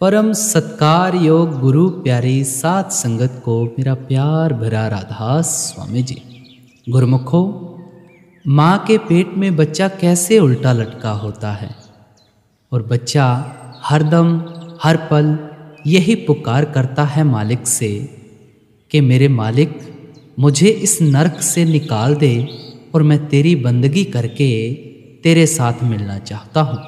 परम सत्कार योग गुरु प्यारी सात संगत को मेरा प्यार भरा राधा स्वामी जी। गुरुमुखो, माँ के पेट में बच्चा कैसे उल्टा लटका होता है और बच्चा हरदम हर पल यही पुकार करता है मालिक से कि मेरे मालिक मुझे इस नरक से निकाल दे और मैं तेरी बंदगी करके तेरे साथ मिलना चाहता हूँ।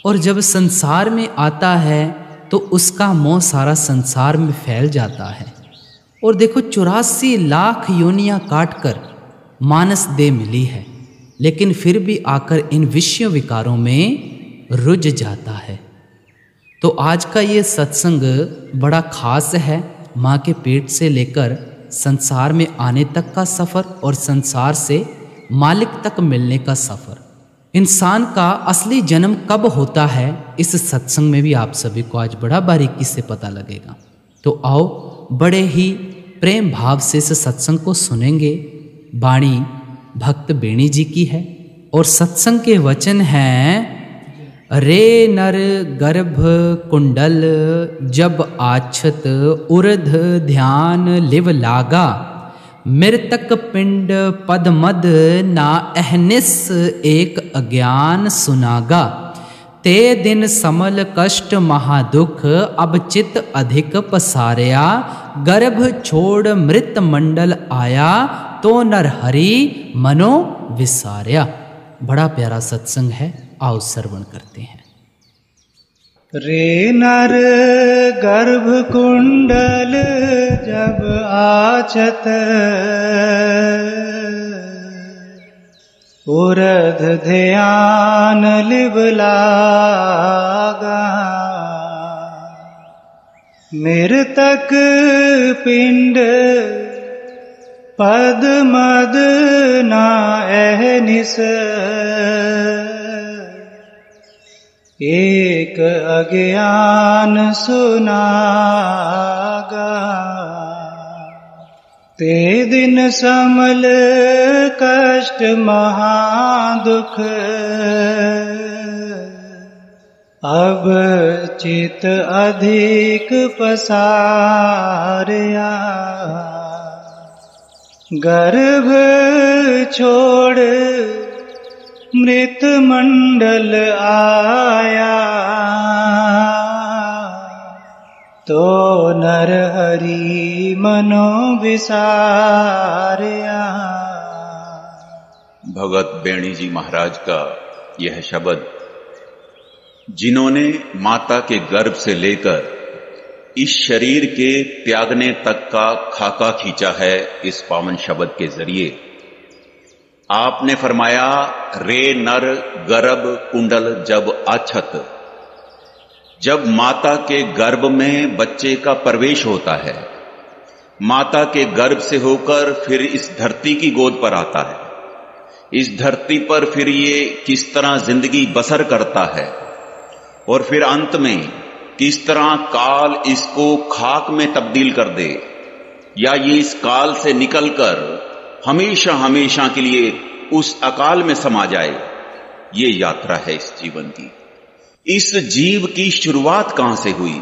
और जब संसार में आता है तो उसका मोह सारा संसार में फैल जाता है। और देखो 84 लाख योनियां काटकर मानस देह मिली है, लेकिन फिर भी आकर इन विषय विकारों में रुझ जाता है। तो आज का ये सत्संग बड़ा खास है। माँ के पेट से लेकर संसार में आने तक का सफ़र और संसार से मालिक तक मिलने का सफ़र। इंसान का असली जन्म कब होता है, इस सत्संग में भी आप सभी को आज बड़ा बारीकी से पता लगेगा। तो आओ बड़े ही प्रेम भाव से इस सत्संग को सुनेंगे। वाणी भक्त बेणी जी की है और सत्संग के वचन हैं, रे नर गर्भ कुंडल जब आछत उर्ध ध्यान लिव लागा, मृतक पिंड पद मद ना अहनिस एक अज्ञान सुनागा, ते दिन समल कष्ट महादुख अब चित अधिक पसारया, गर्भ छोड़ मृत मंडल आया तो नर हरि मनो विसारया। बड़ा प्यारा सत्संग है, आओ श्रवण करते हैं। रे नर गर्भ कुंडल जब आचत उरध ध्यान लिव लागा, मृतक पिंड पद मद ना अहनिस एक अज्ञान सुनागा, ते दिन समल कष्ट महादुख अब चित अधिक पसारया, गर्भ छोड़ मृत मंडल आया तो नर हरि मनो विसारया। भगत बेणी जी महाराज का यह शब्द, जिन्होंने माता के गर्भ से लेकर इस शरीर के त्यागने तक का खाका खींचा है, इस पावन शब्द के जरिए आपने फरमाया, रे नर गर्भ कुंडल जब आछत, जब माता के गर्भ में बच्चे का प्रवेश होता है, माता के गर्भ से होकर फिर इस धरती की गोद पर आता है, इस धरती पर फिर ये किस तरह जिंदगी बसर करता है और फिर अंत में किस तरह काल इसको खाक में तब्दील कर दे या ये इस काल से निकलकर हमेशा हमेशा के लिए उस अकाल में समा जाए, ये यात्रा है इस जीवन की। इस जीव की शुरुआत कहां से हुई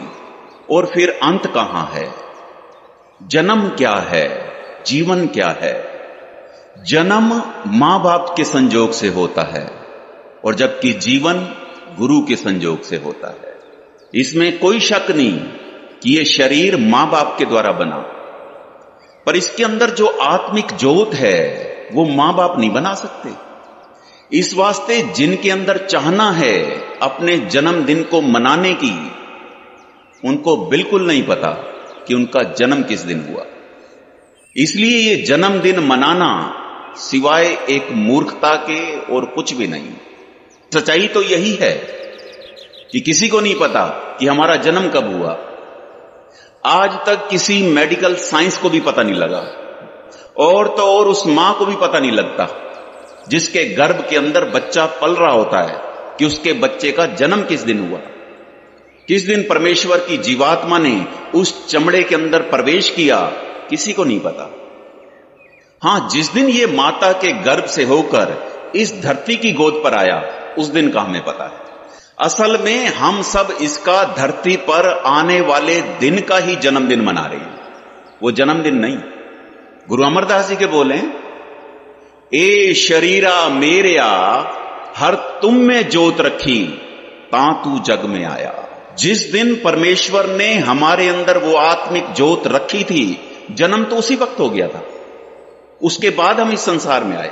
और फिर अंत कहां है? जन्म क्या है, जीवन क्या है? जन्म मां बाप के संजोग से होता है और जबकि जीवन गुरु के संजोग से होता है। इसमें कोई शक नहीं कि यह शरीर मां बाप के द्वारा बना, पर इसके अंदर जो आत्मिक ज्योत है वो मां बाप नहीं बना सकते। इस वास्ते जिनके अंदर चाहना है अपने जन्मदिन को मनाने की, उनको बिल्कुल नहीं पता कि उनका जन्म किस दिन हुआ। इसलिए ये जन्मदिन मनाना सिवाय एक मूर्खता के और कुछ भी नहीं। सच्चाई तो यही है कि किसी को नहीं पता कि हमारा जन्म कब हुआ। आज तक किसी मेडिकल साइंस को भी पता नहीं लगा, और तो और उस मां को भी पता नहीं लगता जिसके गर्भ के अंदर बच्चा पल रहा होता है कि उसके बच्चे का जन्म किस दिन हुआ, किस दिन परमेश्वर की जीवात्मा ने उस चमड़े के अंदर प्रवेश किया, किसी को नहीं पता। हां, जिस दिन ये माता के गर्भ से होकर इस धरती की गोद पर आया, उस दिन का हमें पता है। असल में हम सब इसका धरती पर आने वाले दिन का ही जन्मदिन मना रहे हैं, वो जन्मदिन नहीं। गुरु अमरदास जी के बोले, ए शरीरा मेरेया हर तुम में जोत रखी ता तू जग में आया। जिस दिन परमेश्वर ने हमारे अंदर वो आत्मिक जोत रखी थी, जन्म तो उसी वक्त हो गया था, उसके बाद हम इस संसार में आए।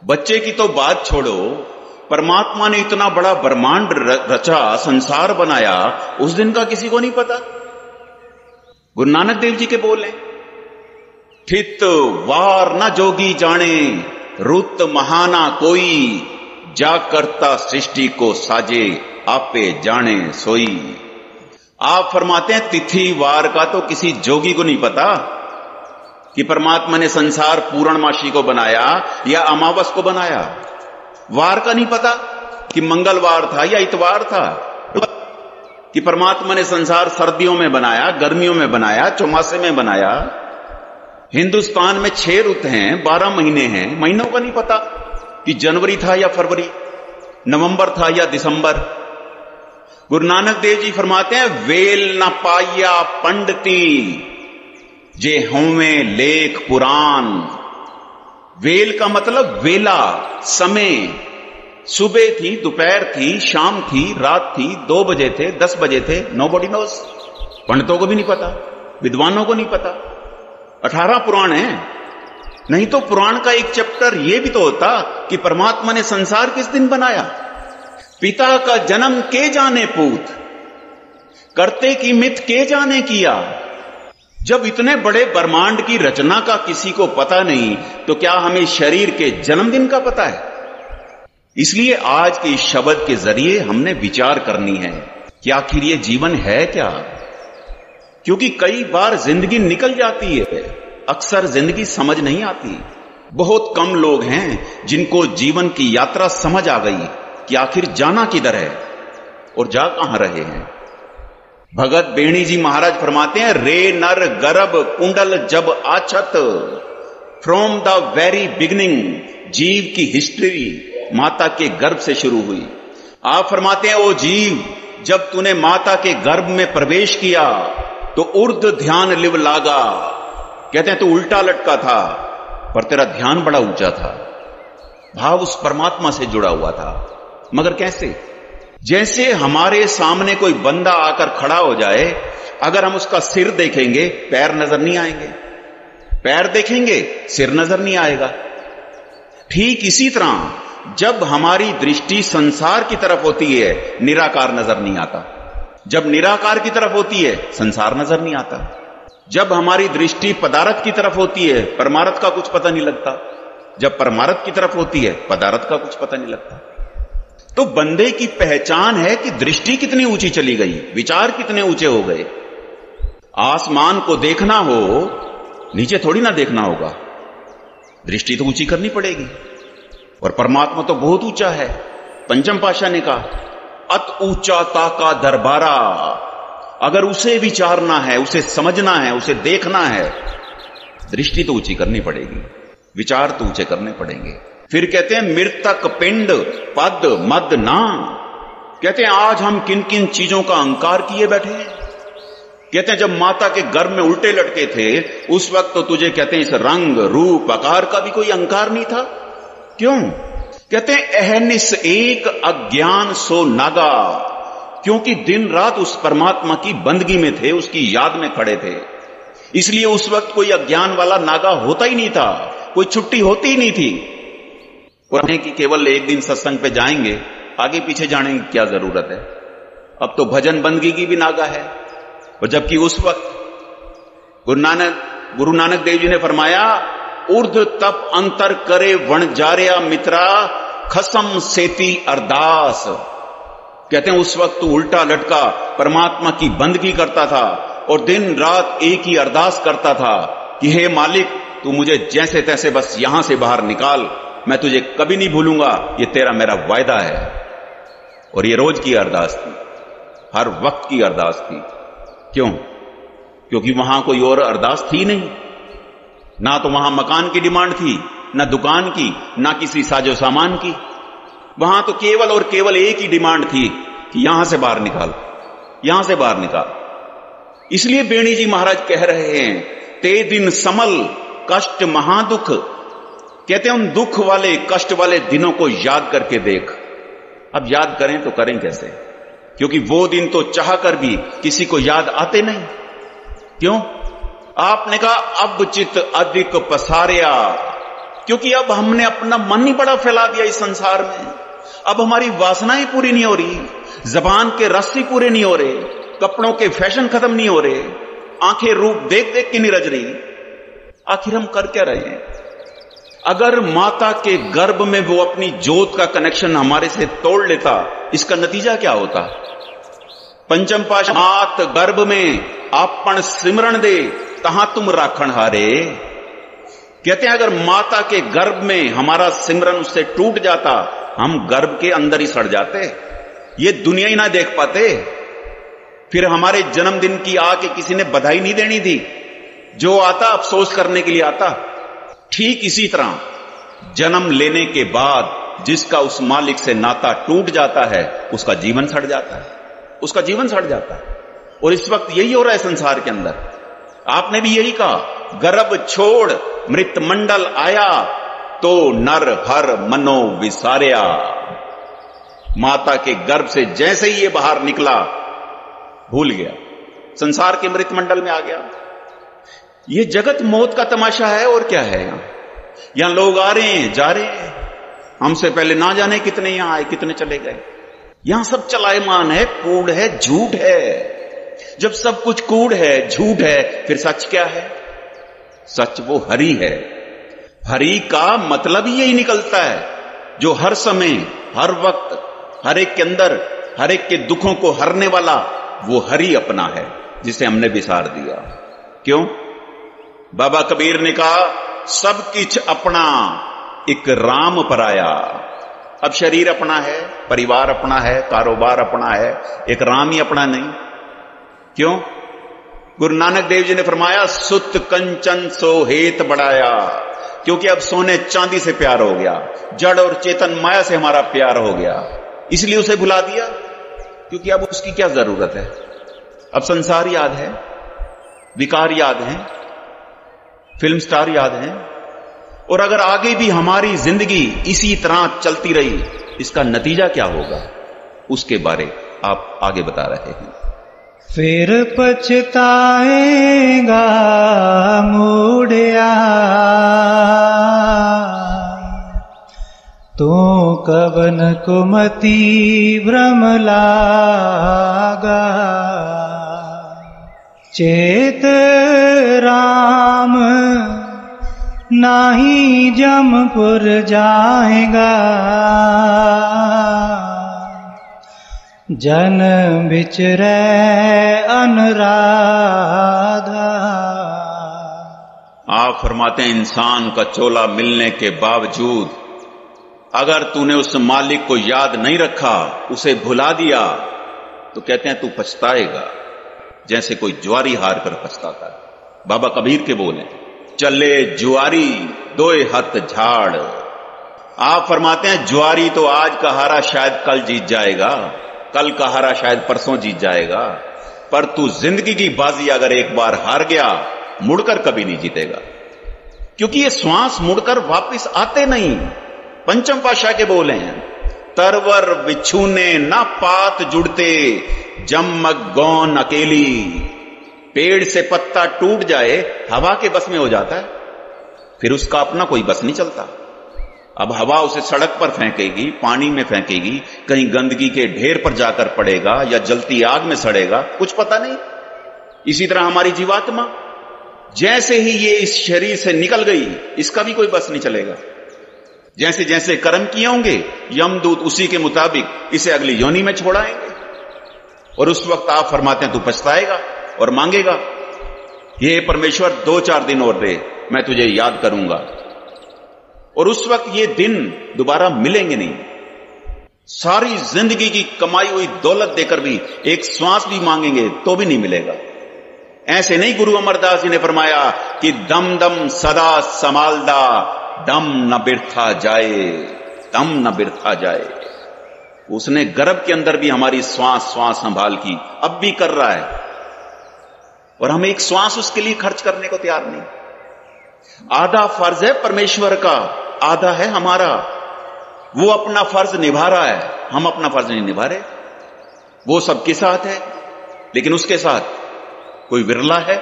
बच्चे की तो बात छोड़ो, परमात्मा ने इतना बड़ा ब्रह्मांड रचा, संसार बनाया, उस दिन का किसी को नहीं पता। गुरु नानक देव जी के बोले, ठित वार न जोगी जाने रुत महाना कोई, जा करता सृष्टि को साजे आपे जाने सोई। आप फरमाते हैं तिथि वार का तो किसी जोगी को नहीं पता कि परमात्मा ने संसार पूर्णमासी को बनाया या अमावस को बनाया। वार का नहीं पता कि मंगलवार था या इतवार था, कि परमात्मा ने संसार सर्दियों में बनाया, गर्मियों में बनाया, चौमासे में बनाया। हिंदुस्तान में 6 ऋतु हैं, 12 महीने हैं, महीनों का नहीं पता कि जनवरी था या फरवरी, नवंबर था या दिसंबर। गुरु नानक देव जी फरमाते हैं, वेल न पाया पंडिती जे होवे लेख पुराण। वेल का मतलब वेला, समय। सुबह थी, दोपहर थी, शाम थी, रात थी, 2 बजे थे, 10 बजे थे, नोबडी नोस। पंडितों को भी नहीं पता, विद्वानों को नहीं पता। 18 पुराण है, नहीं तो पुराण का एक चैप्टर यह भी तो होता कि परमात्मा ने संसार किस दिन बनाया। पिता का जन्म के जाने पूत, करते की मित के जाने किया। जब इतने बड़े ब्रह्मांड की रचना का किसी को पता नहीं, तो क्या हमें शरीर के जन्मदिन का पता है? इसलिए आज के इस शब्द के जरिए हमने विचार करनी है कि आखिर ये जीवन है क्या। क्योंकि कई बार जिंदगी निकल जाती है, अक्सर जिंदगी समझ नहीं आती। बहुत कम लोग हैं जिनको जीवन की यात्रा समझ आ गई कि आखिर जाना किधर है और जा कहां रहे हैं। भगत बेणी जी महाराज फरमाते हैं, रे नर गर्भ कुंडल जब आछत, फ्रॉम द वेरी बिगिनिंग जीव की हिस्ट्री माता के गर्भ से शुरू हुई। आप फरमाते हैं, ओ जीव, जब तूने माता के गर्भ में प्रवेश किया तो उर्द ध्यान लिव लागा। कहते हैं तू उल्टा लटका था, पर तेरा ध्यान बड़ा ऊंचा था, भाव उस परमात्मा से जुड़ा हुआ था। मगर कैसे? जैसे हमारे सामने कोई बंदा आकर खड़ा हो जाए, अगर हम उसका सिर देखेंगे पैर नजर नहीं आएंगे, पैर देखेंगे सिर नजर नहीं आएगा। ठीक इसी तरह जब हमारी दृष्टि संसार की तरफ होती है, निराकार नजर नहीं आता। जब निराकार की तरफ होती है, संसार नजर नहीं आता। जब हमारी दृष्टि पदार्थ की तरफ होती है, परमार्थ का कुछ पता नहीं लगता। जब परमार्थ की तरफ होती है, पदार्थ का कुछ पता नहीं लगता। तो बंदे की पहचान है कि दृष्टि कितनी ऊंची चली गई, विचार कितने ऊंचे हो गए। आसमान को देखना हो, नीचे थोड़ी ना देखना होगा, दृष्टि तो ऊंची करनी पड़ेगी। और परमात्मा तो बहुत ऊंचा है। पंचम पातशाह ने कहा, अत ऊंचा ताका दरबारा। अगर उसे विचारना है, उसे समझना है, उसे देखना है, दृष्टि तो ऊंची करनी पड़ेगी, विचार तो ऊंचे करने पड़ेंगे। फिर कहते हैं, मृतक पिंड पद मद ना। कहते हैं आज हम किन किन चीजों का अहंकार किए बैठे हैं। कहते हैं जब माता के गर्भ में उल्टे लटके थे, उस वक्त तो तुझे कहते हैं इस रंग रूप आकार का भी कोई अहंकार नहीं था। क्यों? कहते हैं अहनिस एक अज्ञान सो नागा। क्योंकि दिन रात उस परमात्मा की बंदगी में थे, उसकी याद में खड़े थे, इसलिए उस वक्त कोई अज्ञान वाला नागा होता ही नहीं था, कोई छुट्टी होती ही नहीं थी। पुराने की केवल एक दिन सत्संग पे जाएंगे, आगे पीछे जाने की क्या जरूरत है। अब तो भजन बंदगी की भी नागा है। और जबकि उस वक्त गुरु नानक देव जी ने फरमाया, उर्ध तप अंतर करे वणजार्या मित्रा खसम सेती अरदास। कहते हैं उस वक्त तू उल्टा लटका परमात्मा की बंदगी करता था और दिन रात एक ही अरदास करता था कि हे मालिक, तू मुझे जैसे तैसे बस यहां से बाहर निकाल, मैं तुझे कभी नहीं भूलूंगा, ये तेरा मेरा वायदा है। और ये रोज की अरदास थी, हर वक्त की अरदास थी। क्यों? क्योंकि वहां कोई और अरदास थी नहीं। ना तो वहां मकान की डिमांड थी, ना दुकान की, ना किसी साजो सामान की। वहां तो केवल और केवल एक ही डिमांड थी कि यहां से बाहर निकाल, यहां से बाहर निकाल। इसलिए बेणी जी महाराज कह रहे हैं, ते दिन समल कष्ट महादुख। कहते हैं उन दुख वाले कष्ट वाले दिनों को याद करके देख। अब याद करें तो करें कैसे, क्योंकि वो दिन तो चाह कर भी किसी को याद आते नहीं। क्यों? आपने कहा अब चित अधिक पसारिया, क्योंकि अब हमने अपना मन ही बड़ा फैला दिया इस संसार में। अब हमारी वासनाएं पूरी नहीं हो रही, जबान के रस ही पूरे नहीं हो रहे, कपड़ों के फैशन खत्म नहीं हो रहे, आंखें रूप देख देख के नहीं रज रही। आखिर हम कर क्या रहे हैं? अगर माता के गर्भ में वो अपनी जोत का कनेक्शन हमारे से तोड़ लेता, इसका नतीजा क्या होता? पंचम पाश मात गर्भ में आपन सिमरण दे तहां तुम राखण हारे। कहते हैं अगर माता के गर्भ में हमारा सिमरन उससे टूट जाता, हम गर्भ के अंदर ही सड़ जाते, ये दुनिया ही ना देख पाते। फिर हमारे जन्मदिन की आके किसी ने बधाई नहीं देनी थी, जो आता अफसोस करने के लिए आता। ठीक इसी तरह जन्म लेने के बाद जिसका उस मालिक से नाता टूट जाता है, उसका जीवन सड़ जाता है, उसका जीवन सड़ जाता है। और इस वक्त यही हो रहा है संसार के अंदर। आपने भी यही कहा, गर्भ छोड़ मृत मंडल आया, तो नर हर मनो विसारिया। माता के गर्भ से जैसे ही ये बाहर निकला, भूल गया, संसार के मृत मंडल में आ गया। ये जगत मौत का तमाशा है, और क्या है? यहां लोग आ रहे हैं, जा रहे हैं, हमसे पहले ना जाने कितने यहां आए, कितने चले गए। यहां सब चलायमान है, कूड़ है, झूठ है। जब सब कुछ कूड़ है, झूठ है, फिर सच क्या है? सच वो हरि है। हरि का मतलब ही यही निकलता है, जो हर समय, हर वक्त, हर एक के अंदर, हर एक के दुखों को हरने वाला वो हरि अपना है, जिसे हमने विसार दिया। क्यों? बाबा कबीर ने कहा, सब किछ अपना एक राम पराया। अब शरीर अपना है, परिवार अपना है, कारोबार अपना है, एक राम ही अपना नहीं। क्यों? गुरु नानक देव जी ने फरमाया, सुत कंचन सो हेत बढ़ाया। क्योंकि अब सोने चांदी से प्यार हो गया, जड़ और चेतन माया से हमारा प्यार हो गया, इसलिए उसे भुला दिया। क्योंकि अब उसकी क्या जरूरत है? अब संसार याद है, विकार याद है, फिल्म स्टार याद है। और अगर आगे भी हमारी जिंदगी इसी तरह चलती रही, इसका नतीजा क्या होगा, उसके बारे आप आगे बता रहे हैं। फिर पछताएगा मुड़िया, तो कवन कुमति भ्रम लागा। चेत राम नाही जमपुर जाएगा, जन बिचरे अनुराधा। आप फरमाते हैं, इंसान का चोला मिलने के बावजूद अगर तूने उस मालिक को याद नहीं रखा, उसे भुला दिया, तो कहते हैं तू पछताएगा, जैसे कोई ज्वारी हार कर पछताता है। बाबा कबीर के बोले, चले जुआरी दोए हथ झाड़। आप फरमाते हैं, ज्वारी तो आज का हारा शायद कल जीत जाएगा, कल का हारा शायद परसों जीत जाएगा, पर तू जिंदगी की बाजी अगर एक बार हार गया, मुड़कर कभी नहीं जीतेगा। क्योंकि ये श्वास मुड़कर वापस आते नहीं। पंचम पातशाह के बोले हैं, तरवर बिछूने ना पात जुड़ते, जमग गौन अकेली। पेड़ से पत्ता टूट जाए, हवा के बस में हो जाता है, फिर उसका अपना कोई बस नहीं चलता। अब हवा उसे सड़क पर फेंकेगी, पानी में फेंकेगी, कहीं गंदगी के ढेर पर जाकर पड़ेगा या जलती आग में सड़ेगा, कुछ पता नहीं। इसी तरह हमारी जीवात्मा जैसे ही ये इस शरीर से निकल गई, इसका भी कोई बस नहीं चलेगा। जैसे जैसे कर्म किए होंगे, यमदूत उसी के मुताबिक इसे अगली योनि में छोड़ाएंगे। और उस वक्त आप फरमाते हैं, तू पछताएगा और मांगेगा, ये परमेश्वर 2-4 दिन और दे, मैं तुझे याद करूंगा। और उस वक्त ये दिन दोबारा मिलेंगे नहीं। सारी जिंदगी की कमाई हुई दौलत देकर भी एक श्वास भी मांगेंगे तो भी नहीं मिलेगा। ऐसे नहीं, गुरु अमरदास जी ने फरमाया कि दम दम सदा संभालदा, दम न बिरथा जाए, दम न बिरथा जाए। उसने गर्भ के अंदर भी हमारी श्वास संभाल की, अब भी कर रहा है, और हम एक श्वास उसके लिए खर्च करने को तैयार नहीं। आधा फर्ज है परमेश्वर का, आधा है हमारा। वो अपना फर्ज निभा रहा है, हम अपना फर्ज नहीं निभा रहे। वो सबके साथ है, लेकिन उसके साथ कोई विरला है।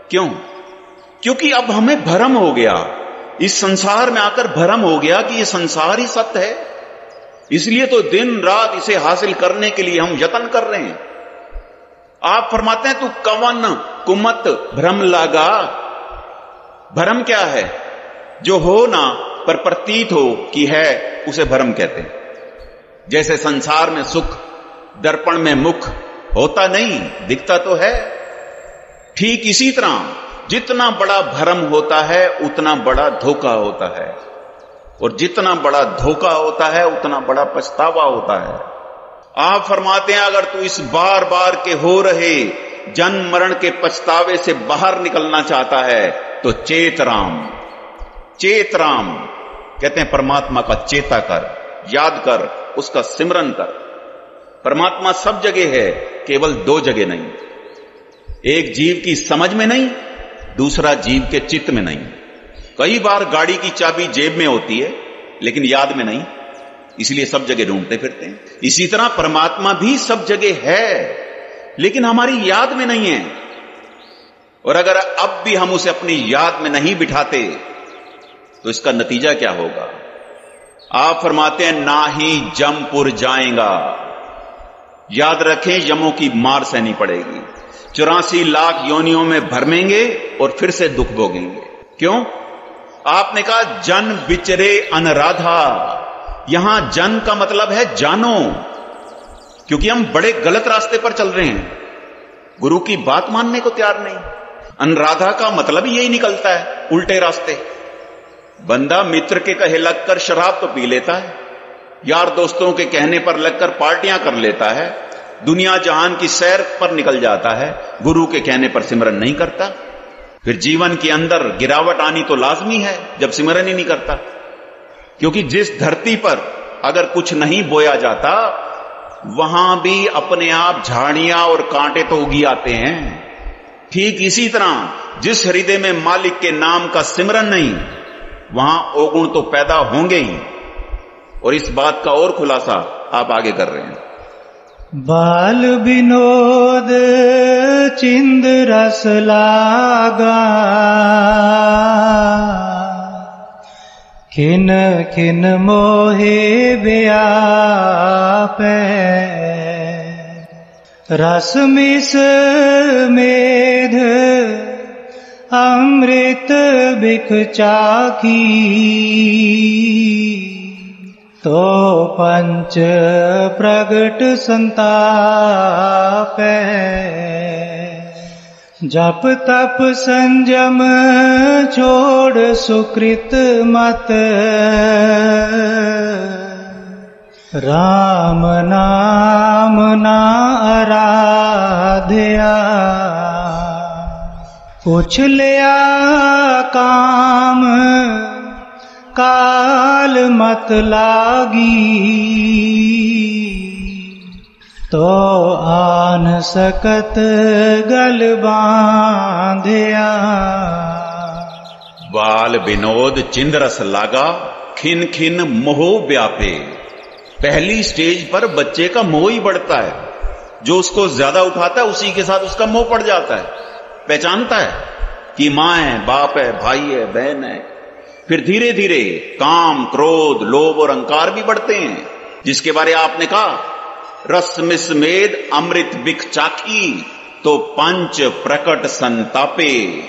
क्यों? क्योंकि अब हमें भ्रम हो गया, इस संसार में आकर भ्रम हो गया कि ये संसार ही सत्य है। इसलिए तो दिन रात इसे हासिल करने के लिए हम यत्न कर रहे हैं। आप फरमाते हैं, तू कवन कुमत भ्रम लागा। भ्रम क्या है? जो हो ना पर प्रतीत हो कि है, उसे भ्रम कहते हैं। जैसे संसार में सुख दर्पण में मुख होता नहीं, दिखता तो है। ठीक इसी तरह जितना बड़ा भ्रम होता है उतना बड़ा धोखा होता है, और जितना बड़ा धोखा होता है उतना बड़ा पछतावा होता है। आप फरमाते हैं, अगर तू इस बार बार के हो रहे जन्म मरण के पछतावे से बाहर निकलना चाहता है तो चेत राम। चेत राम कहते हैं परमात्मा का चेता कर, याद कर, उसका सिमरन कर। परमात्मा सब जगह है, केवल दो जगह नहीं। एक जीव की समझ में नहीं, दूसरा जीव के चित्त में नहीं। कई बार गाड़ी की चाबी जेब में होती है लेकिन याद में नहीं, इसलिए सब जगह ढूंढते फिरते हैं। इसी तरह परमात्मा भी सब जगह है लेकिन हमारी याद में नहीं है। और अगर अब भी हम उसे अपनी याद में नहीं बिठाते तो इसका नतीजा क्या होगा? आप फरमाते हैं, ना ही जमपुर जाएगा। याद रखें, यमों की मार सहनी पड़ेगी। 84 लाख योनियों में भरमेंगे और फिर से दुख भोगेंगे। क्यों? आपने कहा जन बिचरे अनराधा। यहां जन का मतलब है जानो, क्योंकि हम बड़े गलत रास्ते पर चल रहे हैं, गुरु की बात मानने को तैयार नहीं। अनुराधा का मतलब यही निकलता है, उल्टे रास्ते। बंदा मित्र के कहे लगकर शराब तो पी लेता है, यार दोस्तों के कहने पर लगकर पार्टियां कर लेता है, दुनिया जहान की सैर पर निकल जाता है, गुरु के कहने पर सिमरन नहीं करता। फिर जीवन के अंदर गिरावट आनी तो लाजमी है जब सिमरन ही नहीं करता। क्योंकि जिस धरती पर अगर कुछ नहीं बोया जाता वहां भी अपने आप झाड़ियां और कांटे तो उगी आते हैं। ठीक इसी तरह जिस हृदय में मालिक के नाम का सिमरन नहीं, वहां अवगुण तो पैदा होंगे ही। और इस बात का और खुलासा आप आगे कर रहे हैं। बाल विनोद चिंद रस लागा, खिन खिन मोहे व्यापै, रस मिस मेध अमृत बिख चाखी, तो पंच प्रगट संताप, जप तप संयम छोड़ सुकृत मत, राम नाम ना आराध्या, पूछ लिया काम काल मत लागी, तो आन सकत गल बांधिया। बाल विनोद चिंद रस लागा, खिन खिन मोह व्यापे। पहली स्टेज पर बच्चे का मोह ही बढ़ता है, जो उसको ज्यादा उठाता है उसी के साथ उसका मोह पड़ जाता है। पहचानता है कि मां है, बाप है, भाई है, बहन है। फिर धीरे धीरे काम क्रोध लोभ और अहंकार भी बढ़ते हैं, जिसके बारे आपने कहा रस मिस मेद अमृत बिख चाखी, तो पंच प्रकट संतापे।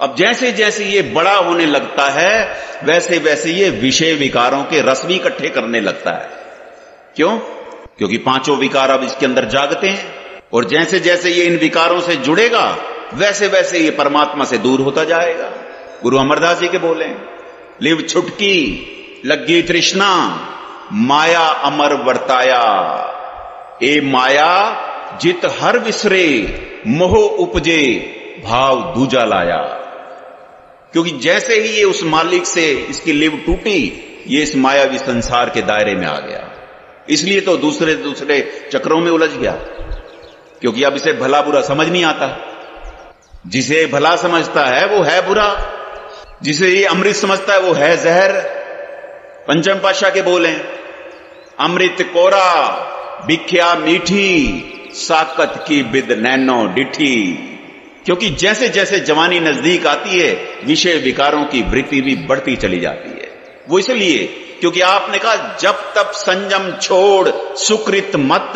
अब जैसे जैसे ये बड़ा होने लगता है वैसे वैसे ये विषय विकारों के रस भी इकट्ठे करने लगता है। क्यों? क्योंकि पांचों विकार अब इसके अंदर जागते हैं, और जैसे जैसे ये इन विकारों से जुड़ेगा वैसे वैसे ये परमात्मा से दूर होता जाएगा। गुरु अमरदास जी के बोले, लिव छुटकी लगी तृष्णा, माया अमर वर्ताया। ए माया जित हर विसरे, मोह उपजे भाव दूजा लाया। क्योंकि जैसे ही ये उस मालिक से इसकी लिव टूटी, ये इस मायावी संसार के दायरे में आ गया। इसलिए तो दूसरे दूसरे चक्रों में उलझ गया, क्योंकि अब इसे भला बुरा समझ नहीं आता। जिसे भला समझता है वो है बुरा, जिसे ये अमृत समझता है वो है जहर। पंचम पातशाह के बोले, अमृत कोरा बिख्या मीठी, साकत की बिद नैनो डिठी। क्योंकि जैसे जैसे जवानी नजदीक आती है, विषय विकारों की वृत्ति भी बढ़ती चली जाती है। वो इसलिए क्योंकि आपने कहा जब तब संयम छोड़ सुकृत मत।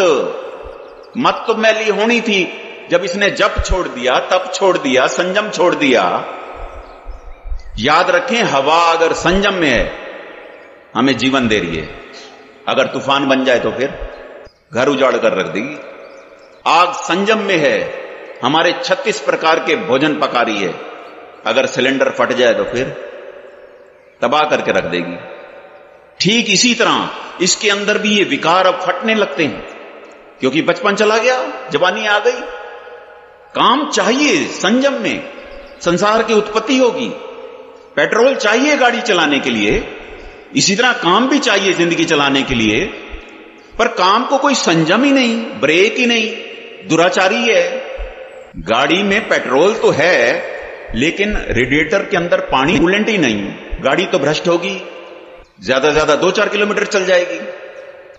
मत तो मैली होनी थी, जब इसने जब छोड़ दिया, तब छोड़ दिया, संयम छोड़ दिया। याद रखें, हवा अगर संयम में है हमें जीवन दे रही है, अगर तूफान बन जाए तो फिर घर उजाड़ कर रख देगी। आग संयम में है, हमारे 36 प्रकार के भोजन पका रही है, अगर सिलेंडर फट जाए तो फिर तबाह करके रख देगी। ठीक इसी तरह इसके अंदर भी ये विकार अब फटने लगते हैं, क्योंकि बचपन चला गया, जवानी आ गई। काम चाहिए संयम में, संसार की उत्पत्ति होगी। पेट्रोल चाहिए गाड़ी चलाने के लिए, इसी तरह काम भी चाहिए जिंदगी चलाने के लिए, पर काम को कोई संयम ही नहीं, ब्रेक ही नहीं, दुराचारी है। गाड़ी में पेट्रोल तो है, लेकिन रेडिएटर के अंदर पानी कूलेंट ही नहीं, गाड़ी तो भ्रष्ट होगी, ज्यादा से ज्यादा 2-4 किलोमीटर चल जाएगी।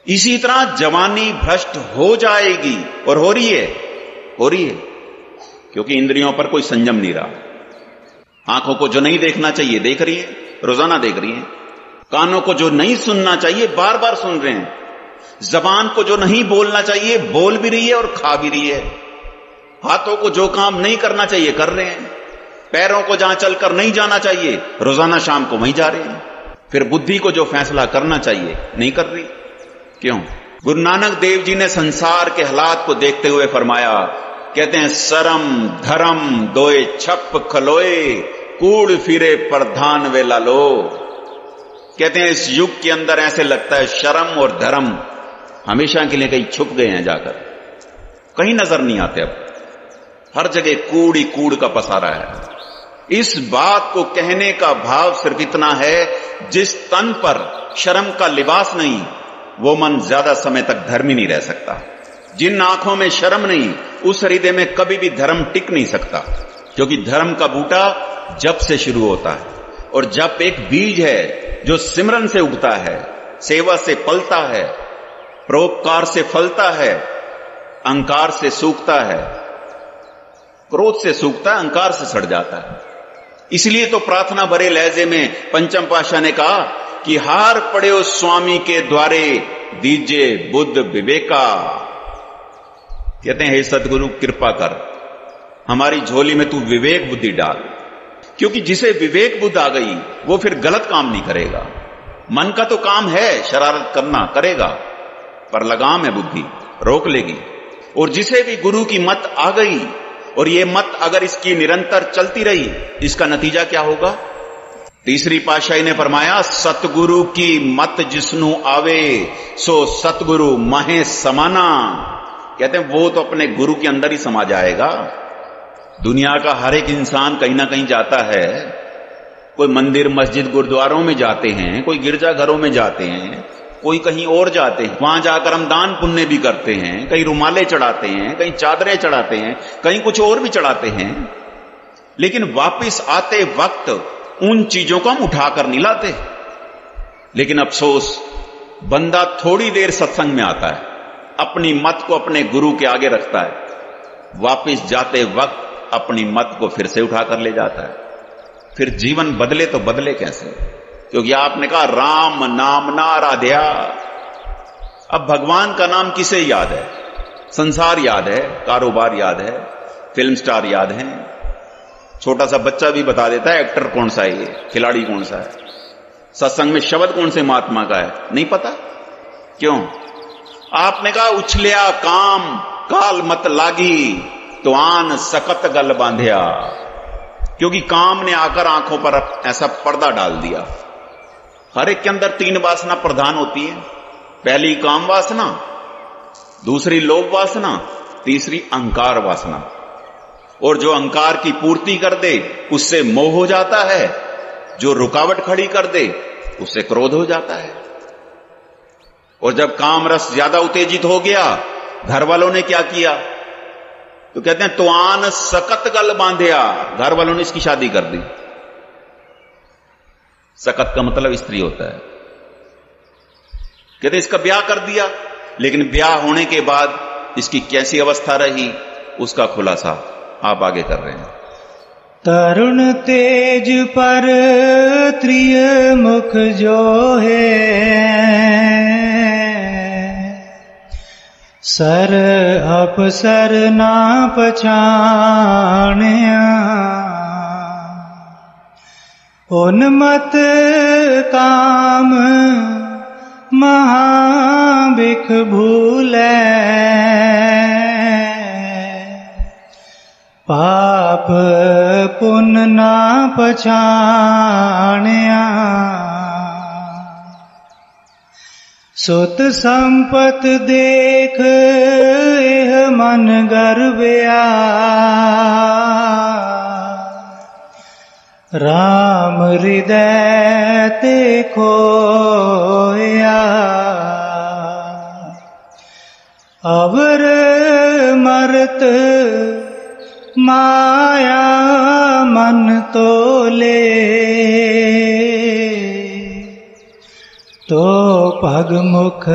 इसी तरह जवानी भ्रष्ट हो जाएगी, और हो रही है, क्योंकि इंद्रियों पर कोई संयम नहीं रहा। आंखों को जो नहीं देखना चाहिए देख रही है, रोजाना देख रही है। कानों को जो नहीं सुनना चाहिए बार बार सुन रहे हैं। जबान को जो नहीं बोलना चाहिए बोल भी रही है और खा भी रही है। हाथों को जो काम नहीं करना चाहिए कर रहे हैं। पैरों को जहां चलकर नहीं जाना चाहिए रोजाना शाम को वहीं जा रहे हैं। फिर बुद्धि को जो फैसला करना चाहिए नहीं कर रही। क्यों? गुरु नानक देव जी ने संसार के हालात को देखते हुए फरमाया, कहते हैं सरम धर्म दोए छप खलोए, कूड़ फिरे प्रधान वे लालो। कहते हैं इस युग के अंदर ऐसे लगता है शर्म और धर्म हमेशा के लिए कहीं छुप गए हैं, जाकर कहीं नजर नहीं आते। अब हर जगह कूड़ ही कूड़ का पसारा है। इस बात को कहने का भाव सिर्फ इतना है, जिस तन पर शर्म का लिबास नहीं वो मन ज्यादा समय तक धर्मी नहीं रह सकता। जिन आंखों में शर्म नहीं उस हृदय में कभी भी धर्म टिक नहीं सकता, क्योंकि धर्म का बूटा जप से शुरू होता है, और जप एक बीज है जो सिमरन से उगता है, सेवा से पलता है, परोपकार से फलता है, अहंकार से सूखता है, क्रोध से सूखता है, अहंकार से सड़ जाता है। इसलिए तो प्रार्थना भरे लहजे में पंचम पातशाह ने कहा कि हार पड़े हो स्वामी के द्वारे, दीजिए बुद्ध विवेका। कहते हैं हे सतगुरु कृपा कर, हमारी झोली में तू विवेक बुद्धि डाल, क्योंकि जिसे विवेक बुद्धि आ गई वो फिर गलत काम नहीं करेगा। मन का तो काम है शरारत करना, करेगा, पर लगाम है बुद्धि, रोक लेगी। और जिसे भी गुरु की मत आ गई, और ये मत अगर इसकी निरंतर चलती रही, इसका नतीजा क्या होगा? तीसरी पातशाही ने फरमाया, सतगुरु की मत जिसनु आवे सो सतगुरु महे समाना। कहते हैं वो तो अपने गुरु के अंदर ही समा जाएगा। दुनिया का हर एक इंसान कहीं ना कहीं जाता है, कोई मंदिर मस्जिद गुरुद्वारों में जाते हैं, कोई गिरजाघरों में जाते हैं, कोई कहीं और जाते हैं, वहां जाकर हम दान पुण्य भी करते हैं, कहीं रुमाले चढ़ाते हैं, कहीं चादरें चढ़ाते हैं, कहीं कुछ और भी चढ़ाते हैं, लेकिन वापस आते वक्त उन चीजों को हम उठाकर नहीं लाते। लेकिन अफसोस, बंदा थोड़ी देर सत्संग में आता है, अपनी मत को अपने गुरु के आगे रखता है, वापस जाते वक्त अपनी मत को फिर से उठाकर ले जाता है। फिर जीवन बदले तो बदले कैसे? क्योंकि आपने कहा राम नाम ना आराध्या। अब भगवान का नाम किसे याद है? संसार याद है, कारोबार याद है, फिल्म स्टार याद है, छोटा सा बच्चा भी बता देता है एक्टर कौन सा है, खिलाड़ी कौन सा है। सत्संग में शब्द कौन से महात्मा का है नहीं पता। क्यों? आपने कहा उछलिया काम काल मत लागी, तो आन सकत गल बांधिया। क्योंकि काम ने आकर आंखों पर ऐसा पर्दा डाल दिया। हर एक के अंदर 3 वासना प्रधान होती है। पहली काम वासना, दूसरी लोभ वासना, तीसरी अहंकार वासना। और जो अहंकार की पूर्ति कर दे उससे मोह हो जाता है, जो रुकावट खड़ी कर दे उससे क्रोध हो जाता है। और जब काम रस ज्यादा उत्तेजित हो गया, घर वालों ने क्या किया? तो कहते हैं तो आन सकत गल बांधिया, घर वालों ने इसकी शादी कर दी। सकत का मतलब स्त्री होता है। कहते हैं इसका ब्याह कर दिया, लेकिन ब्याह होने के बाद इसकी कैसी अवस्था रही उसका खुलासा आप आगे कर रहे हैं। तरुण तेज पर त्रिय मुख जो है, सर अपसर ना पछाणिया, उन्मत काम महाबिख भूले, पाप पुण्य ना पछाणिया, सुत संपत देख एह मन गर्भया, राम हृदय ते खोया, अवर मरत माया मन तोले, तो पग मुख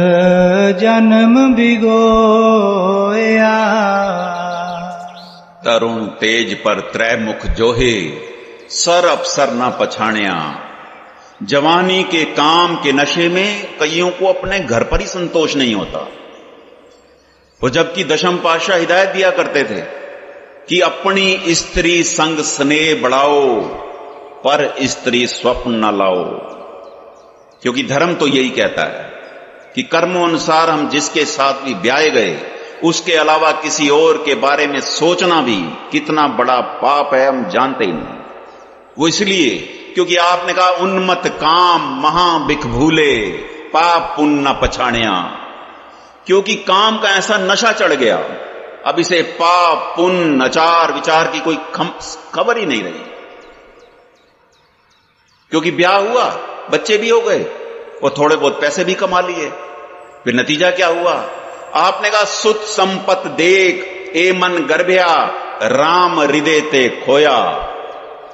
जन्म बिगोया। तरुण तेज पर त्रय मुख जोहे, सर अफसर ना पछाणिया। जवानी के काम के नशे में कईयों को अपने घर पर ही संतोष नहीं होता। और जबकि दशम पातशाह हिदायत दिया करते थे कि अपनी स्त्री संग स्नेह बढ़ाओ, पर स्त्री स्वप्न न लाओ, क्योंकि धर्म तो यही कहता है कि कर्मों अनुसार हम जिसके साथ भी ब्याहे गए, उसके अलावा किसी और के बारे में सोचना भी कितना बड़ा पाप है हम जानते ही नहीं। वो इसलिए क्योंकि आपने कहा उन्मत्त काम महाबिख भूले, पाप पुण्य न पछाणिया। क्योंकि काम का ऐसा नशा चढ़ गया, अब इसे पाप पुण्य आचार विचार की कोई खबर ही नहीं रही। क्योंकि ब्याह हुआ, बच्चे भी हो गए और थोड़े बहुत पैसे भी कमा लिए, फिर नतीजा क्या हुआ? आपने कहा सुत संपत देख ए मन गर्भया, राम हृदय ते खोया।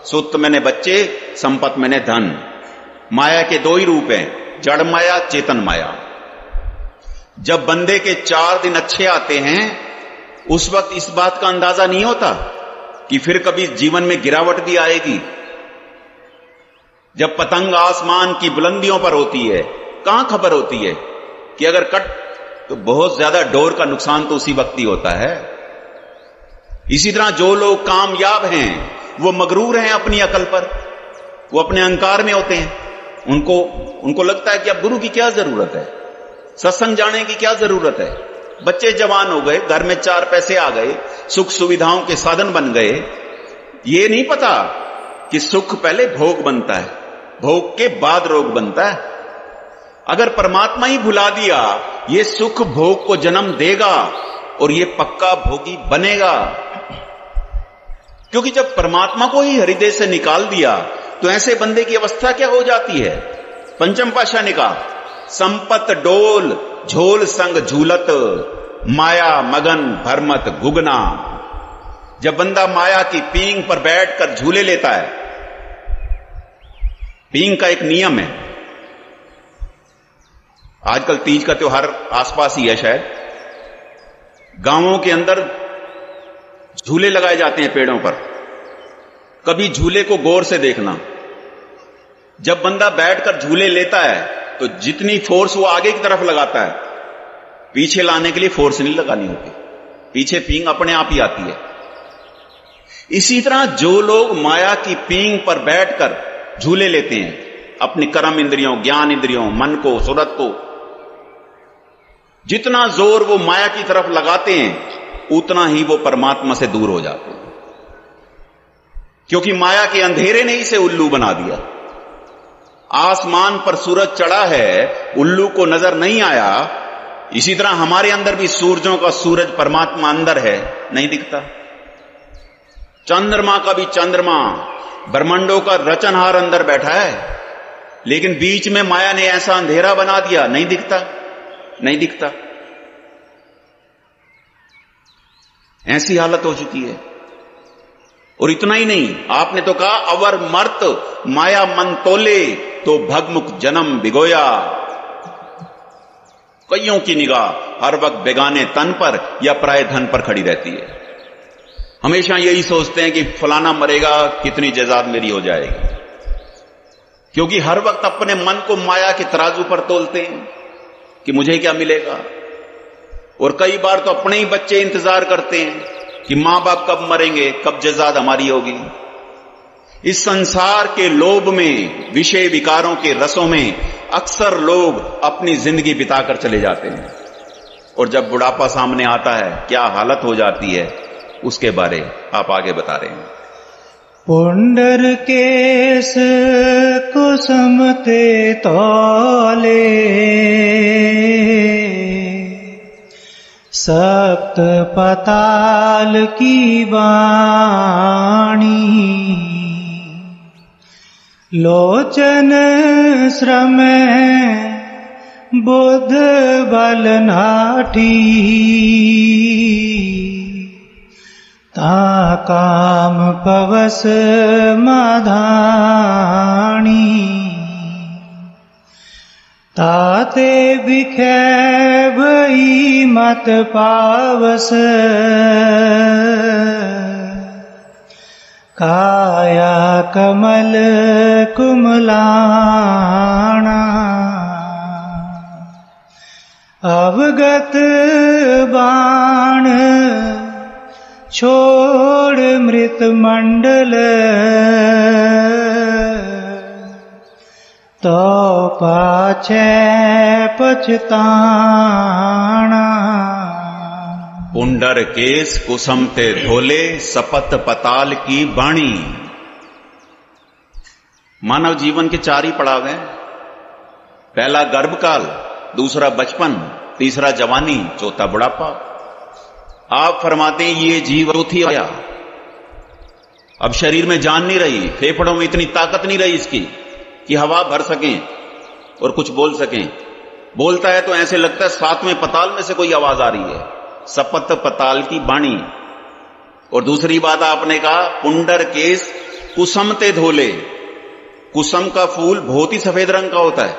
सुत मैंने बच्चे, संपत मैंने धन। माया के दो ही रूप हैं, जड़ माया चेतन माया। जब बंदे के 4 दिन अच्छे आते हैं उस वक्त इस बात का अंदाजा नहीं होता कि फिर कभी जीवन में गिरावट भी आएगी। जब पतंग आसमान की बुलंदियों पर होती है, कहां खबर होती है कि अगर कट तो बहुत ज्यादा डोर का नुकसान तो उसी वक्त ही होता है। इसी तरह जो लोग कामयाब हैं वो मगरूर हैं अपनी अकल पर, वो अपने अहंकार में होते हैं। उनको लगता है कि अब गुरु की क्या जरूरत है, सत्संग जाने की क्या जरूरत है, बच्चे जवान हो गए, घर में 4 पैसे आ गए, सुख सुविधाओं के साधन बन गए। ये नहीं पता कि सुख पहले भोग बनता है, भोग के बाद रोग बनता है। अगर परमात्मा ही भुला दिया, ये सुख भोग को जन्म देगा और ये पक्का भोगी बनेगा। क्योंकि जब परमात्मा को ही हृदय से निकाल दिया तो ऐसे बंदे की अवस्था क्या हो जाती है? पंचम पातशाह ने कहा संपत डोल झोल संग झूलत, माया मगन भरमत गुगना। जब बंदा माया की पींग पर बैठकर झूले लेता है, पींग का एक नियम है, आजकल तीज का त्योहार आसपास ही है शायद, गांवों के अंदर झूले लगाए जाते हैं पेड़ों पर। कभी झूले को गौर से देखना, जब बंदा बैठकर झूले लेता है तो जितनी फोर्स वो आगे की तरफ लगाता है, पीछे लाने के लिए फोर्स नहीं लगानी होती, पीछे पींग अपने आप ही आती है। इसी तरह जो लोग माया की पींग पर बैठकर झूले लेते हैं, अपने कर्म इंद्रियों, ज्ञान इंद्रियों, मन को, सूरत को, जितना जोर वो माया की तरफ लगाते हैं उतना ही वो परमात्मा से दूर हो जाते हैं। क्योंकि माया के अंधेरे ने इसे उल्लू बना दिया। आसमान पर सूरज चढ़ा है, उल्लू को नजर नहीं आया। इसी तरह हमारे अंदर भी सूरजों का सूरज परमात्मा अंदर है, नहीं दिखता। चंद्रमा का भी चंद्रमा, ब्रह्मांडों का रचनहार अंदर बैठा है, लेकिन बीच में माया ने ऐसा अंधेरा बना दिया, नहीं दिखता। नहीं दिखता। ऐसी हालत हो चुकी है। और इतना ही नहीं, आपने तो कहा अवर मर्त माया मन तोले तो भगमुख जन्म भिगोया। कईयों की निगाह हर वक्त बेगाने तन पर या पराये धन पर खड़ी रहती है। हमेशा यही सोचते हैं कि फलाना मरेगा, कितनी जायदाद मेरी हो जाएगी, क्योंकि हर वक्त अपने मन को माया के तराजू पर तोलते हैं कि मुझे क्या मिलेगा। और कई बार तो अपने ही बच्चे इंतजार करते हैं कि मां बाप कब मरेंगे, कब जायदाद हमारी होगी। इस संसार के लोभ में, विषय विकारों के रसों में अक्सर लोग अपनी जिंदगी बिताकर चले जाते हैं। और जब बुढ़ापा सामने आता है क्या हालत हो जाती है, उसके बारे आप आगे बता रहे हैं। पुंडर केस कुसुमते तौले सप्त पताल की वाणी लोचन श्रम बुध बल नाठी ता काम पवस माधानी ताते बिखे भई मत पावस काया कमल कुमलाना अवगत बाण छोड़ मृत मंडल तो पाछे पछताना। पुंडर केस कुसुमते धोले सपत पताल की बाणी। मानव जीवन के 4 ही पड़ाव हैं। पहला गर्भकाल, दूसरा बचपन, तीसरा जवानी, चौथा बुढ़ापा। आप फरमाते हैं ये जीव चौथी आया। अब शरीर में जान नहीं रही, फेफड़ों में इतनी ताकत नहीं रही इसकी कि हवा भर सकें और कुछ बोल सकें। बोलता है तो ऐसे लगता है 7वें पताल में से कोई आवाज आ रही है। सपत पताल की बाणी। और दूसरी बात आपने कहा पुंडर केस कुसुमते धोले। कुसुम का फूल बहुत ही सफेद रंग का होता है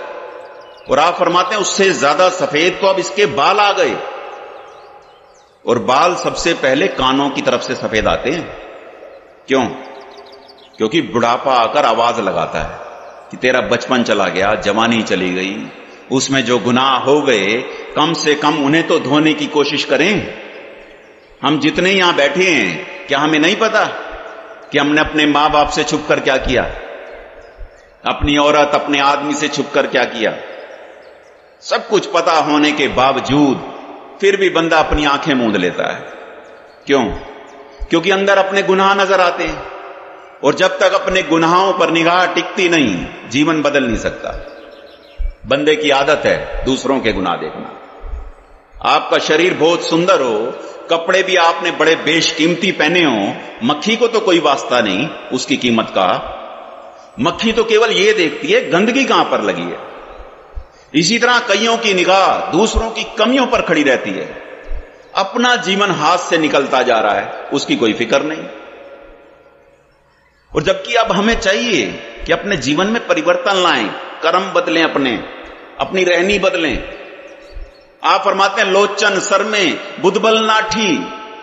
और आप फरमाते हैं उससे ज्यादा सफेद तो अब इसके बाल आ गए। और बाल सबसे पहले कानों की तरफ से सफेद आते हैं। क्यों? क्योंकि बुढ़ापा आकर आवाज लगाता है कि तेरा बचपन चला गया, जवानी चली गई, उसमें जो गुनाह हो गए कम से कम उन्हें तो धोने की कोशिश करें। हम जितने यहां बैठे हैं क्या हमें नहीं पता कि हमने अपने मां बाप से छुपकर क्या किया, अपनी औरत अपने आदमी से छुपकर क्या किया। सब कुछ पता होने के बावजूद फिर भी बंदा अपनी आंखें मूंद लेता है। क्यों? क्योंकि अंदर अपने गुनाह नजर आते हैं और जब तक अपने गुनाहों पर निगाह टिकती नहीं जीवन बदल नहीं सकता। बंदे की आदत है दूसरों के गुनाह देखना। आपका शरीर बहुत सुंदर हो, कपड़े भी आपने बड़े बेशकीमती पहने हो, मक्खी को तो कोई वास्ता नहीं उसकी कीमत का। मक्खी तो केवल ये देखती है गंदगी कहां पर लगी है। इसी तरह कईयों की निगाह दूसरों की कमियों पर खड़ी रहती है। अपना जीवन हाथ से निकलता जा रहा है, उसकी कोई फिक्र नहीं। और जबकि अब हमें चाहिए कि अपने जीवन में परिवर्तन लाएं, कर्म बदलें, अपनी रहनी बदलें। आप फरमाते हैं लोचन सर में बुधबल नाठी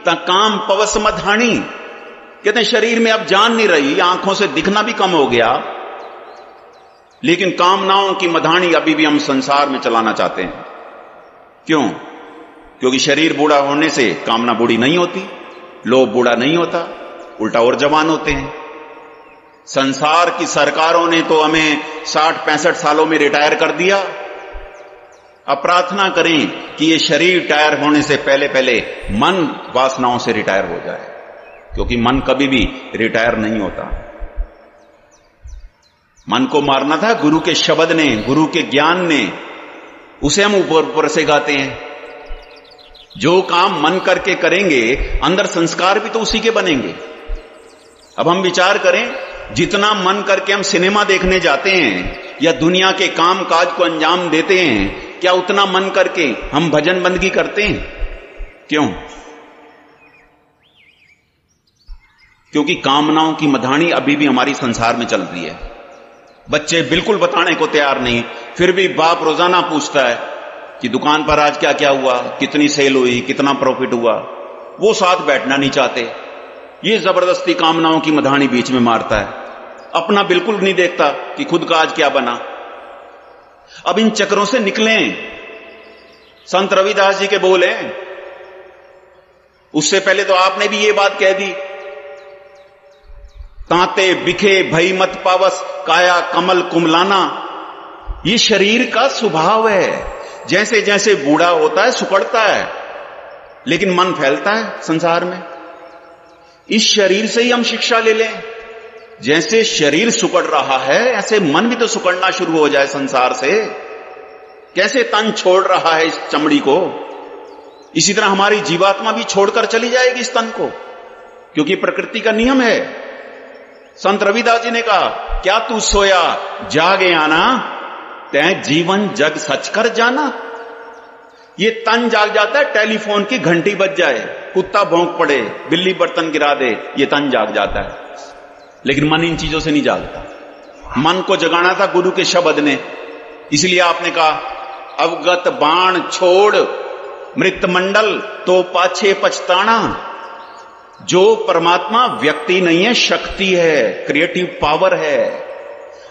ता काम पवस मधानी। कहते हैं शरीर में अब जान नहीं रही, आंखों से दिखना भी कम हो गया, लेकिन कामनाओं की मधानी अभी भी हम संसार में चलाना चाहते हैं। क्यों? क्योंकि शरीर बूढ़ा होने से कामना बूढ़ी नहीं होती, लोभ बूढ़ा नहीं होता, उल्टा और जवान होते हैं। संसार की सरकारों ने तो हमें 60-65 सालों में रिटायर कर दिया। अब प्रार्थना करें कि ये शरीर रिटायर होने से पहले पहले मन वासनाओं से रिटायर हो जाए, क्योंकि मन कभी भी रिटायर नहीं होता। मन को मारना था गुरु के शब्द ने, गुरु के ज्ञान ने, उसे हम ऊपर से गाते हैं। जो काम मन करके करेंगे अंदर संस्कार भी तो उसी के बनेंगे। अब हम विचार करें, जितना मन करके हम सिनेमा देखने जाते हैं या दुनिया के काम काज को अंजाम देते हैं, क्या उतना मन करके हम भजन बंदगी करते हैं? क्यों? क्योंकि कामनाओं की मधानी अभी भी हमारी संसार में चल रही है। बच्चे बिल्कुल बताने को तैयार नहीं, फिर भी बाप रोजाना पूछता है कि दुकान पर आज क्या क्या हुआ, कितनी सेल हुई, कितना प्रॉफिट हुआ। वो साथ बैठना नहीं चाहते। ये जबरदस्ती कामनाओं की मधानी बीच में मारता है, अपना बिल्कुल नहीं देखता कि खुद का आज क्या बना। अब इन चक्रों से निकलें। संत रविदास जी के बोले, उससे पहले तो आपने भी ये बात कह दी, तांते बिखे भई मत पावस काया कमल कुमलाना। ये शरीर का स्वभाव है, जैसे जैसे बूढ़ा होता है सुकड़ता है, लेकिन मन फैलता है संसार में। इस शरीर से ही हम शिक्षा ले लें। जैसे शरीर सुकड़ रहा है, ऐसे मन भी तो सुकड़ना शुरू हो जाए संसार से। कैसे तन छोड़ रहा है इस चमड़ी को, इसी तरह हमारी जीवात्मा भी छोड़कर चली जाएगी इस तन को, क्योंकि प्रकृति का नियम है। संत रविदास जी ने कहा, क्या तू सोया जागे आना, तै जीवन जग सच कर जाना। ये तन जाग जाता है, टेलीफोन की घंटी बज जाए, कुत्ता भौंक पड़े, बिल्ली बर्तन गिरा दे, ये तन जाग जाता है। लेकिन मन इन चीजों से नहीं जागता। मन को जगाना था गुरु के शब्द ने, इसलिए आपने कहा, अवगत बाण छोड़ मृत मंडल तो पाछे पछताना। जो परमात्मा व्यक्ति नहीं है, शक्ति है, क्रिएटिव पावर है।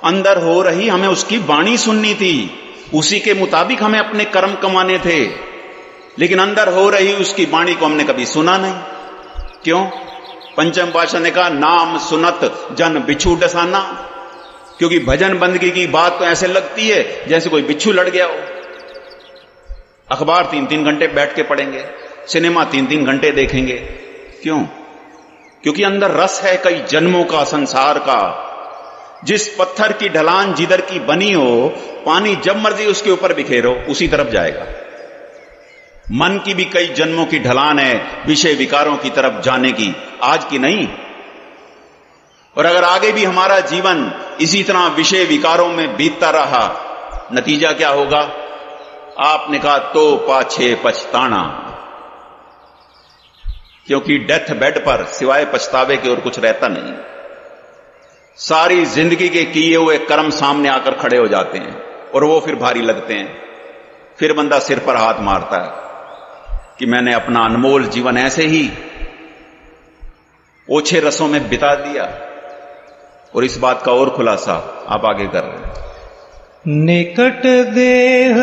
अंदर हो रही हमें उसकी वाणी सुननी थी, उसी के मुताबिक हमें अपने कर्म कमाने थे, लेकिन अंदर हो रही उसकी वाणी को हमने कभी सुना नहीं। क्यों? पंचम पातशाह ने कहा, नाम सुनत जन बिच्छू डसाना। क्योंकि भजन बंदगी की बात तो ऐसे लगती है जैसे कोई बिच्छू लड़ गया हो। अखबार 3-3 घंटे बैठ के पढ़ेंगे, सिनेमा 3-3 घंटे देखेंगे। क्यों? क्योंकि अंदर रस है कई जन्मों का, संसार का। जिस पत्थर की ढलान जिधर की बनी हो, पानी जब मर्जी उसके ऊपर बिखेरो, उसी तरफ जाएगा। मन की भी कई जन्मों की ढलान है विषय विकारों की तरफ जाने की, आज की नहीं। और अगर आगे भी हमारा जीवन इसी तरह विषय विकारों में बीतता रहा, नतीजा क्या होगा? आपने कहा, तो पाछे पछताना। क्योंकि डेथ बेड पर सिवाय पछतावे की और कुछ रहता नहीं। सारी जिंदगी के किए हुए कर्म सामने आकर खड़े हो जाते हैं और वो फिर भारी लगते हैं। फिर बंदा सिर पर हाथ मारता है कि मैंने अपना अनमोल जीवन ऐसे ही ओछे रसों में बिता दिया। और इस बात का और खुलासा आप आगे कर रहे हैं। निकट देह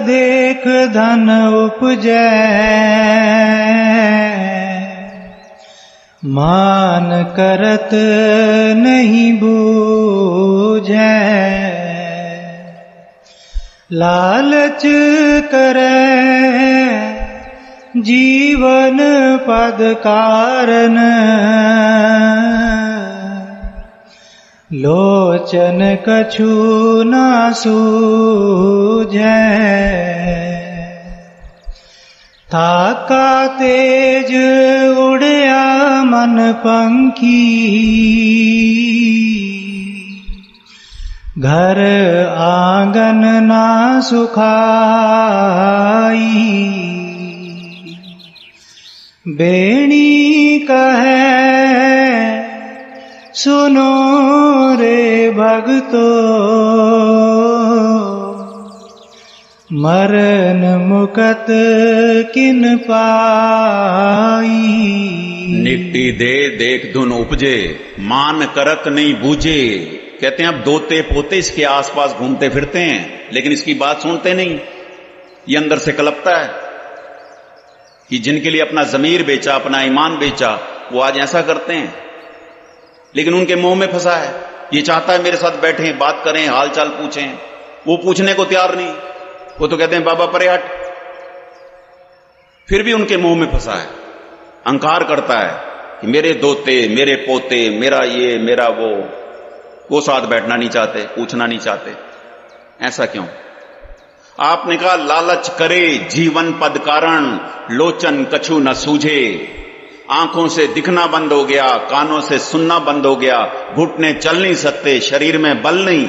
देख धन उपजै, मान करत नहीं बूझै। लालच करे जीवन पद कारण, लोचन कछु ना सूझै। ताका तेज उड़या मन पंखी, घर आंगन ना सुखाई। बेणी कहे सुनो रे भगतो, मरण मुकत किन पाई। निकटी दे देख धुन उपजे, मान करत नहीं बूझे। कहते हैं अब दोते पोते इसके आसपास घूमते फिरते हैं, लेकिन इसकी बात सुनते नहीं। ये अंदर से कलपता है कि जिनके लिए अपना जमीर बेचा, अपना ईमान बेचा, वो आज ऐसा करते हैं। लेकिन उनके मुंह में फंसा है। ये चाहता है मेरे साथ बैठें, बात करें, हाल चाल पूछें, वो पूछने को तैयार नहीं। वो तो कहते हैं बाबा परे हट। फिर भी उनके मुंह में फंसा है, अहंकार करता है कि मेरे दोते, मेरे पोते, मेरा ये, मेरा वो साथ बैठना नहीं चाहते, पूछना नहीं चाहते। ऐसा क्यों? आपने कहा, लालच करे जीवन पद कारण, लोचन कछु न सूझे। आंखों से दिखना बंद हो गया, कानों से सुनना बंद हो गया, घुटने चल नहीं सकते, शरीर में बल नहीं,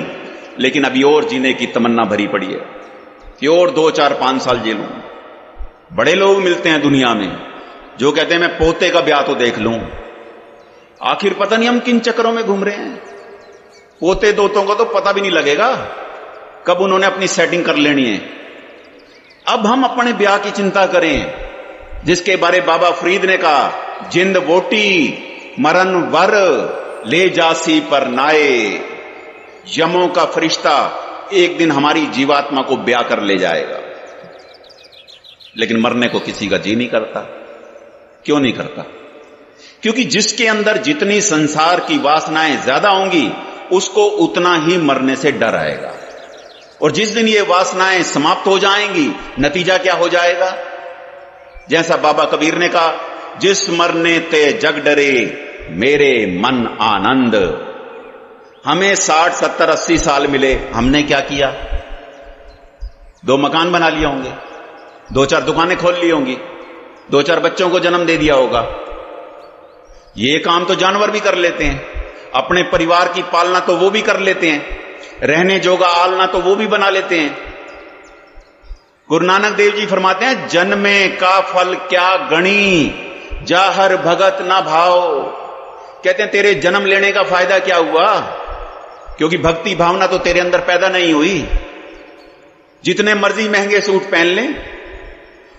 लेकिन अभी और जीने की तमन्ना भरी पड़ी है। प्योर 2, 4, 5 साल जेलूं। बड़े लोग मिलते हैं दुनिया में जो कहते हैं मैं पोते का ब्याह तो देख लूं। आखिर पता नहीं हम किन चक्करों में घूम रहे हैं। पोते दोतों को तो पता भी नहीं लगेगा कब उन्होंने अपनी सेटिंग कर लेनी है। अब हम अपने ब्याह की चिंता करें, जिसके बारे बाबा फरीद ने कहा, जिंद वोटी मरण वर ले जासी पर नाए। यमों का फरिश्ता एक दिन हमारी जीवात्मा को ब्याह कर ले जाएगा, लेकिन मरने को किसी का जी नहीं करता। क्यों नहीं करता? क्योंकि जिसके अंदर जितनी संसार की वासनाएं ज्यादा होंगी उसको उतना ही मरने से डर आएगा। और जिस दिन ये वासनाएं समाप्त हो जाएंगी, नतीजा क्या हो जाएगा? जैसा बाबा कबीर ने कहा, जिस मरने ते जग डरे मेरे मन आनंद। हमें 60, 70, 80 साल मिले, हमने क्या किया? 2 मकान बना लिए होंगे, 2-4 दुकानें खोल ली होंगी, 2-4 बच्चों को जन्म दे दिया होगा। ये काम तो जानवर भी कर लेते हैं। अपने परिवार की पालना तो वो भी कर लेते हैं, रहने जोगा आलना तो वो भी बना लेते हैं। गुरु नानक देव जी फरमाते हैं, जन्मे का फल क्या गणी, जाहर भगत ना भाव। कहते हैं तेरे जन्म लेने का फायदा क्या हुआ? क्योंकि भक्ति भावना तो तेरे अंदर पैदा नहीं हुई। जितने मर्जी महंगे सूट पहन लें,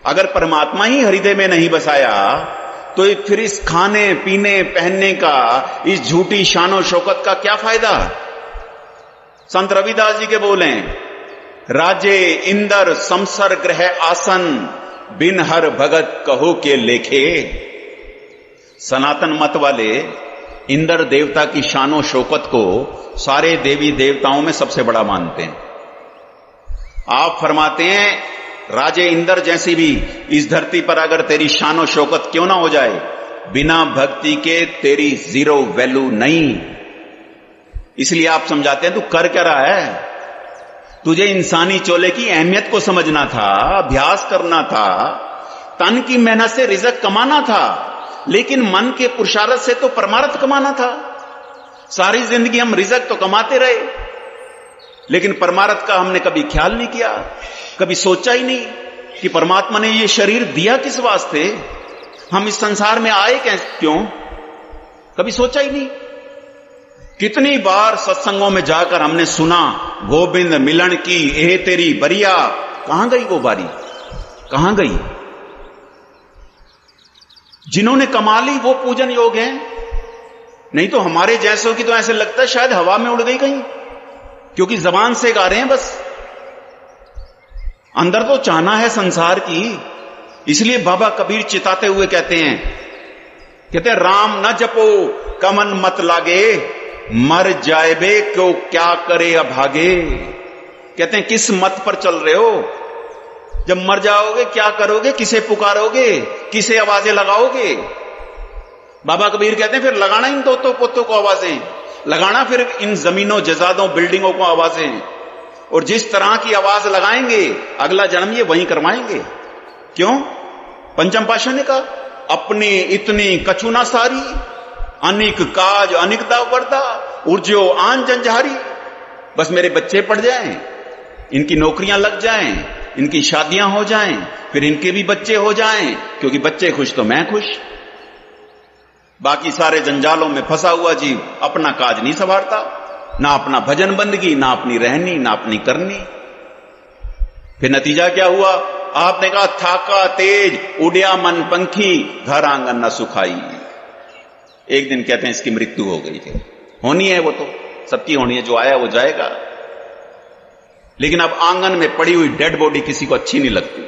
अगर परमात्मा ही हृदय में नहीं बसाया तो फिर इस खाने पीने पहनने का, इस झूठी शानो शौकत का क्या फायदा? संत रविदास जी के बोले, राजे इंदर समसर ग्रह आसन, बिन हर भगत कहो के लेखे। सनातन मत वाले इंदर देवता की शानो शौकत को सारे देवी देवताओं में सबसे बड़ा मानते हैं। आप फरमाते हैं, राजे इंदर जैसी भी इस धरती पर अगर तेरी शानो शौकत क्यों ना हो जाए, बिना भक्ति के तेरी जीरो वैल्यू नहीं। इसलिए आप समझाते हैं, तू कर क्या रहा है? तुझे इंसानी चोले की अहमियत को समझना था, अभ्यास करना था, तन की मेहनत से रिज़्क कमाना था, लेकिन मन के पुरुषार्थ से तो परमार्थ कमाना था। सारी जिंदगी हम रिज़्क तो कमाते रहे, लेकिन परमार्थ का हमने कभी ख्याल नहीं किया, कभी सोचा ही नहीं कि परमात्मा ने ये शरीर दिया किस वास्ते, हम इस संसार में आए क्यों, कभी सोचा ही नहीं। कितनी बार सत्संगों में जाकर हमने सुना, गोविंद मिलन की एह तेरी बरिया। कहां गई वो बारी? कहां गई? जिन्होंने कमा ली वो पूजन योग है, नहीं तो हमारे जैसों की तो ऐसे लगता है शायद हवा में उड़ गई कहीं, क्योंकि जबान से गा रहे हैं बस, अंदर तो चाहना है संसार की। इसलिए बाबा कबीर चिताते हुए कहते हैं राम न जपो कमन मत लागे, मर जाए बे क्यों क्या करे अभागे। कहते हैं किस मत पर चल रहे हो? जब मर जाओगे क्या करोगे? किसे पुकारोगे? किसे आवाजें लगाओगे? बाबा कबीर कहते हैं फिर लगाना इन तोतों पोतों को आवाजें, लगाना फिर इन जमीनों जजादों बिल्डिंगों को आवाजें, और जिस तरह की आवाज लगाएंगे अगला जन्म ये वहीं करवाएंगे। क्यों? पंचम पातशाह ने कहा, अपनी इतनी कछुना सारी, अनिक काज अनिकता वर्दा, उर्जो आन जंजारी। बस मेरे बच्चे पढ़ जाएं, इनकी नौकरियां लग जाएं, इनकी शादियां हो जाएं, फिर इनके भी बच्चे हो जाएं, क्योंकि बच्चे खुश तो मैं खुश। बाकी सारे जंजालों में फंसा हुआ जीव अपना काज नहीं संभालता, ना अपना भजन बंदगी, ना अपनी रहनी, ना अपनी करनी। फिर नतीजा क्या हुआ? आपने कहा, थाका तेज उड़िया मन पंखी, घर आंगन न सुखाई। एक दिन कहते हैं इसकी मृत्यु हो गई है। होनी है, वो तो सबकी होनी है, जो आया वो जाएगा। लेकिन अब आंगन में पड़ी हुई डेड बॉडी किसी को अच्छी नहीं लगती।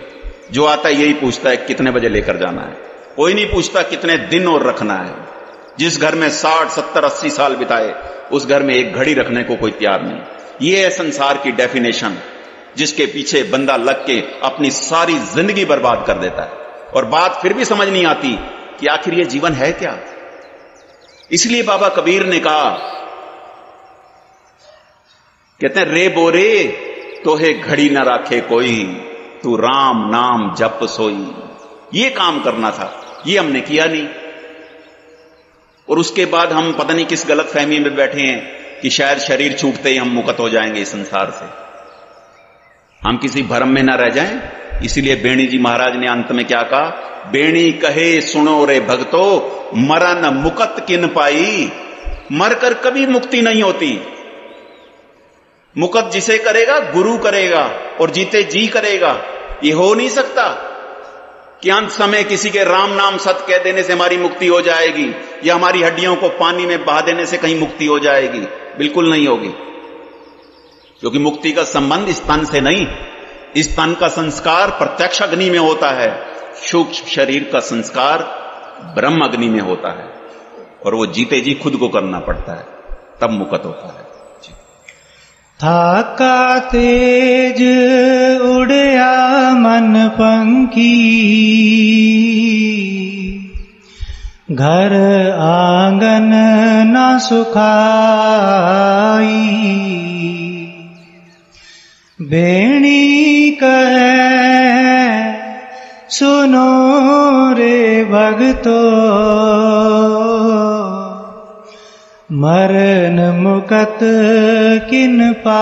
जो आता है यही पूछता है कितने बजे लेकर जाना है, कोई नहीं पूछता कितने दिन और रखना है। जिस घर में 60, 70, 80 साल बिताए उस घर में एक घड़ी रखने को कोई तैयार नहीं। ये है संसार की डेफिनेशन, जिसके पीछे बंदा लग के अपनी सारी जिंदगी बर्बाद कर देता है, और बात फिर भी समझ नहीं आती कि आखिर ये जीवन है क्या। इसलिए बाबा कबीर ने कहा, कहते हैं रे बोरे तोहे घड़ी न राखे कोई, तू राम नाम जप सोई। ये काम करना था, ये हमने किया नहीं। और उसके बाद हम पता नहीं किस गलत फहमी में बैठे हैं कि शायद शरीर छूटते ही हम मुक्त हो जाएंगे इस संसार से। हम किसी भ्रम में ना रह जाएं। इसीलिए बेणी जी महाराज ने अंत में क्या कहा, बेणी कहे सुनो रे भक्तो, मरण मुकत किन पाई। मरकर कभी मुक्ति नहीं होती। मुकत जिसे करेगा गुरु करेगा और जीते जी करेगा। ये हो नहीं सकता कि अंत समय किसी के राम नाम सत कह देने से हमारी मुक्ति हो जाएगी या हमारी हड्डियों को पानी में बहा देने से कहीं मुक्ति हो जाएगी। बिल्कुल नहीं होगी, क्योंकि मुक्ति का संबंध इस तन से नहीं, इस तन का संस्कार प्रत्यक्ष अग्नि में होता है, सूक्ष्म शरीर का संस्कार ब्रह्म अग्नि में होता है, और वो जीते जी खुद को करना पड़ता है, तब मुक्त होता है। था का तेज उड़या मन पंखी, घर आंगन न सुखाई। बेणी कहे सुनो रे भगतो, मरण मुकत किन पाई।